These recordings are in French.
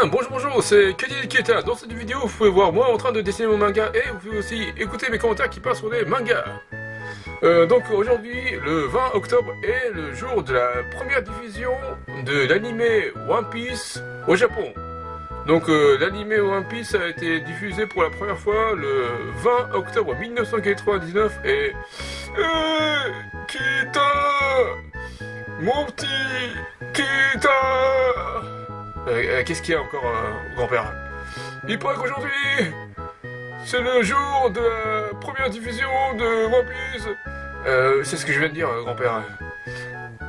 Bonjour, c'est Kelly Keta. Dans cette vidéo, vous pouvez voir moi en train de dessiner mon manga et vous pouvez aussi écouter mes commentaires qui passent sur les mangas. Donc aujourd'hui, le 20 octobre est le jour de la première diffusion de l'animé One Piece au Japon. Donc l'animé One Piece a été diffusé pour la première fois le 20 octobre 1999 et... Kita, mon petit Kita. Qu'est-ce qu'il y a encore, grand-père? Il paraît qu'aujourd'hui, c'est le jour de la première diffusion de One Piece. C'est ce que je viens de dire, grand-père.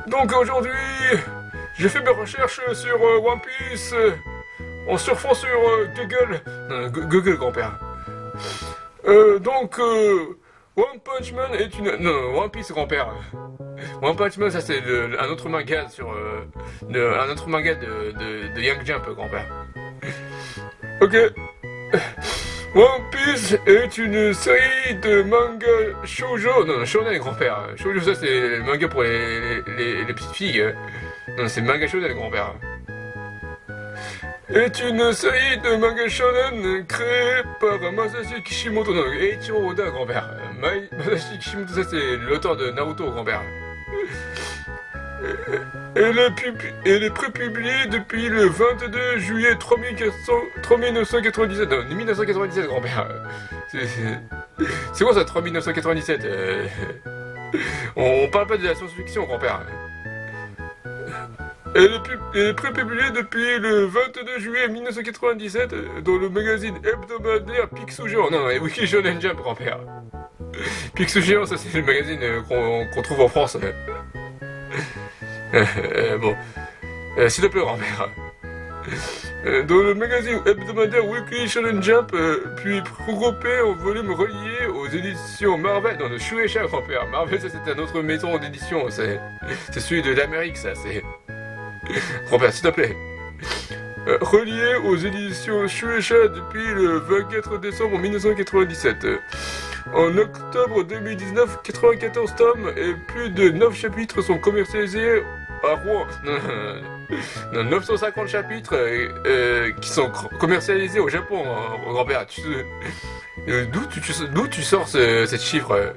Donc aujourd'hui, j'ai fait mes recherches sur One Piece en surfant sur Google. Non, Google, grand-père. One Punch Man est une... Non, One Piece, grand-père. One Punch Man, ça c'est un autre manga sur... un autre manga de Young Jump, grand-père. Ok. One Piece est une série de mangas shoujo... Non, shonen, grand-père. Shoujo, ça c'est le manga pour les petites filles. Non, c'est manga shonen, grand-père. Est une série de manga shonen créée par Masashi Kishimoto, non, Eiichiro Oda, grand-père. Masashi Kishimoto, ça c'est l'auteur de Naruto, grand-père. Elle est prépubliée depuis le 22 juillet 3997, non, 1997, grand-père. C'est quoi ça, 3997 on parle pas de la science-fiction, grand-père. Elle est prépubliée depuis le 22 juillet 1997 dans le magazine hebdomadaire Picsou Non, Wiki Shonen Jump, grand-père. Picsou ça c'est le magazine qu'on trouve en France. Bon. S'il te plaît, grand-père. Dans le magazine hebdomadaire Weekly Shonen Jump, puis regroupé en volume relié aux éditions Marvel, dans le Shueisha, grand-père. Marvel, ça c'est un autre maison d'édition, c'est celui de l'Amérique, ça, c'est... Grand-père, s'il te plaît. Relié aux éditions Shueisha depuis le 24 décembre 1997. En octobre 2019, 94 tomes et plus de 9 chapitres sont commercialisés à Rouen. Non, 950 chapitres qui sont commercialisés au Japon, grand-père. D'où tu sors cette chiffre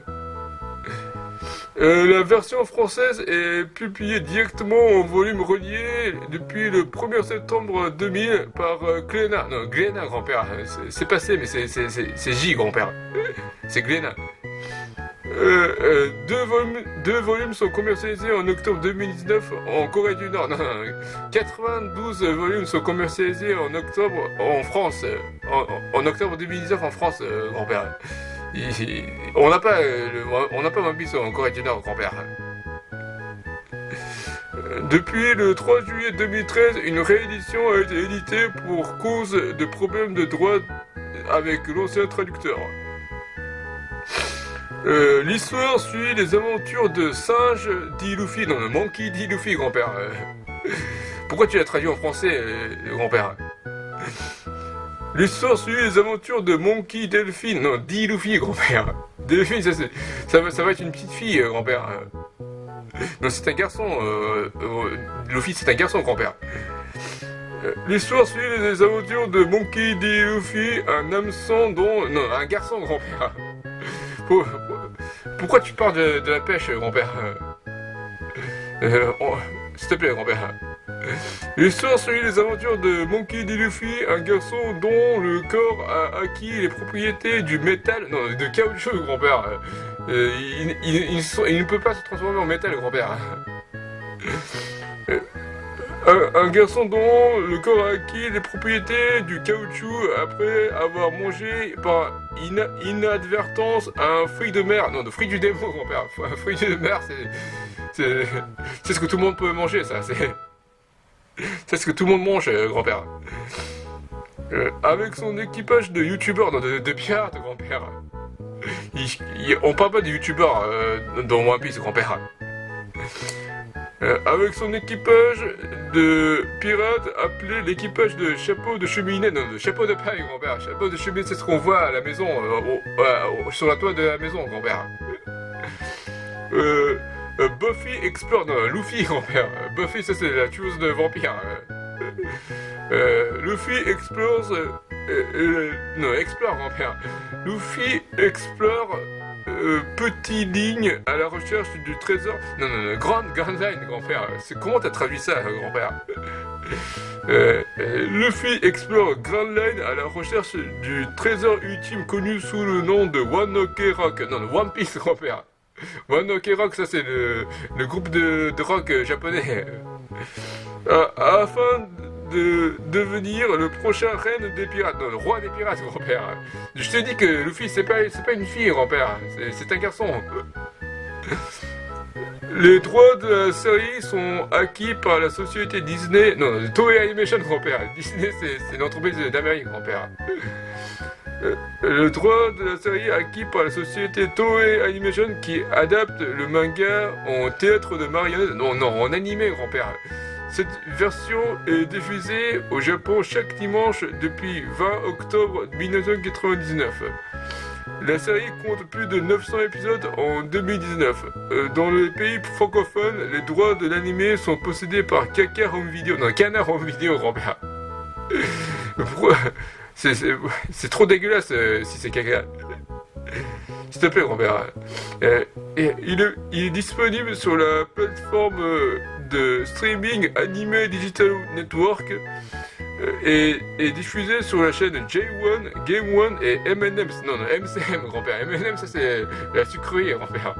la version française est publiée directement en volume relié depuis le 1er septembre 2000 par Glénat. Non, Glénat, grand-père. C'est passé, mais c'est J, grand-père. C'est Glénat. Deux volumes sont commercialisés en octobre 2019 en Corée du Nord. Non, 92 volumes sont commercialisés en octobre en France. En octobre 2019 en France, grand-père. On n'a pas One Piece en Corée du Nord, grand-père. Depuis le 3 juillet 2013, une réédition a été éditée pour cause de problèmes de droit avec l'ancien traducteur. L'histoire suit les aventures de Singe D. Luffy, non, Monkey D. Luffy, grand-père. Pourquoi tu l'as traduit en français, grand-père? L'histoire suit les aventures de Monkey Delphine, non, D. Luffy, grand-père. Delphine, ça va être une petite fille, grand-père. Non, c'est un garçon, Luffy, c'est un garçon, grand-père. L'histoire suit les aventures de Monkey D. Luffy, un hameçon dont... Non, un garçon, grand-père. Pourquoi tu parles de la pêche, grand-père? S'il te plaît, grand-père. L'histoire suit les aventures de Monkey D. Luffy, un garçon dont le corps a acquis les propriétés du métal, non, de caoutchouc, grand-père. Il ne peut pas se transformer en métal, grand-père. Un garçon dont le corps a acquis les propriétés du caoutchouc après avoir mangé par inadvertance un fruit de mer. Non, de fruit du démon, grand-père. Un fruit de mer, c'est ce que tout le monde peut manger, ça. C'est ce que tout le monde mange, grand-père. Avec son équipage de youtubeurs, non, de pirates, grand-père. On parle pas de youtubeurs dans One Piece, grand-père. Avec son équipage de pirates appelé l'équipage de chapeau de cheminée, non, de chapeau de paille, grand-père. Chapeau de cheminée, c'est ce qu'on voit à la maison, sur la toile de la maison, grand-père. Buffy explore... Non, Luffy, grand-père. Buffy, ça c'est la tueuse de vampires. Luffy explore... non, explore, grand-père. Luffy explore... petit ligne à la recherche du trésor... Non, Grand Line, grand-père. Comment t'as traduit ça, grand-père? Luffy explore Grand Line à la recherche du trésor ultime connu sous le nom de One Ok Rock. Non, One Piece, grand-père. One Ok Rock, ça c'est le groupe de rock japonais. Afin de devenir le prochain reine des pirates. Non, le roi des pirates, grand-père. Je t'ai dit que Luffy, c'est pas une fille, grand-père. C'est un garçon. Les droits de la série sont acquis par la société Disney... Non, Toei Animation, grand-père. Disney, c'est une entreprise d'Amérique, grand-père. Le droit de la série acquis par la société Toei Animation qui adapte le manga en théâtre de marionnettes. Non, en animé, grand-père. Cette version est diffusée au Japon chaque dimanche depuis 20 octobre 1999. La série compte plus de 900 épisodes en 2019. Dans les pays francophones, les droits de l'animé sont possédés par Kaka Home Video. Non, Canard Home Video, grand-père. C'est trop dégueulasse si c'est Kaka. S'il te plaît, grand-père. Il est disponible sur la plateforme de streaming Anime Digital Network et diffusé sur la chaîne J1, Game One et M&M's. Non, MCM, grand-père. M&M's, ça c'est la sucrerie, grand-père.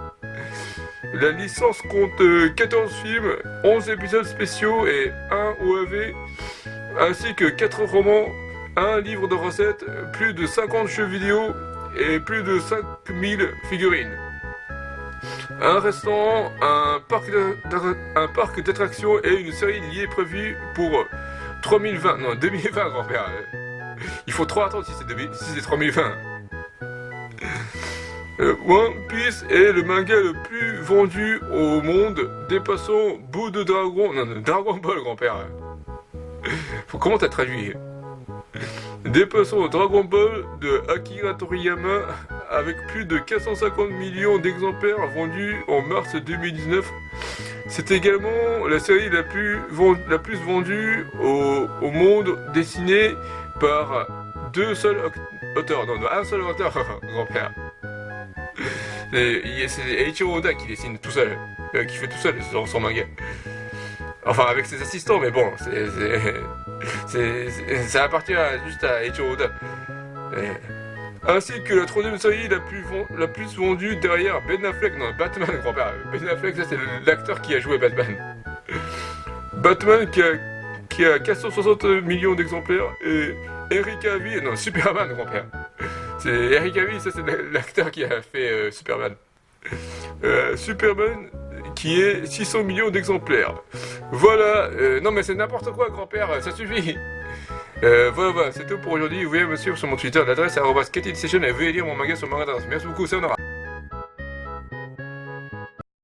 La licence compte 14 films, 11 épisodes spéciaux et 1 OAV, ainsi que 4 romans, 1 livre de recettes, plus de 50 jeux vidéo et plus de 5000 figurines. Un restaurant, un parc d'attractions et une série liée prévue pour 2020, grand-père. Il faut trop attendre si c'est 3020. One Piece est le manga le plus vendu au monde, dépassant Bout de Dragon... Non, Dragon Ball, grand-père. Comment t'as traduit? Dépassant Dragon Ball de Akira Toriyama avec plus de 450 millions d'exemplaires vendus en mars 2019. C'est également la série la plus vendue au monde, dessinée par un seul auteur, grand-père. C'est Eiichiro Oda qui dessine tout seul, qui fait tout seul son manga. Enfin, avec ses assistants, mais bon, ça appartient juste à Eiichiro Oda. Ainsi que la troisième série la plus vendue derrière Ben Affleck, non, Batman, grand-père. Ben Affleck, ça c'est l'acteur qui a joué Batman. Batman qui a 460 millions d'exemplaires et Henry Cavill, non, Superman, grand-père. C'est Henry Cavill, ça c'est l'acteur qui a fait Superman. Superman qui est 600 millions d'exemplaires. Voilà, non mais c'est n'importe quoi, grand-père, ça suffit. Voilà, c'est tout pour aujourd'hui. Vous pouvez me suivre sur mon Twitter, l'adresse est @KTSession et veuillez lire mon manga sur Manga. Merci beaucoup, c'est Honora.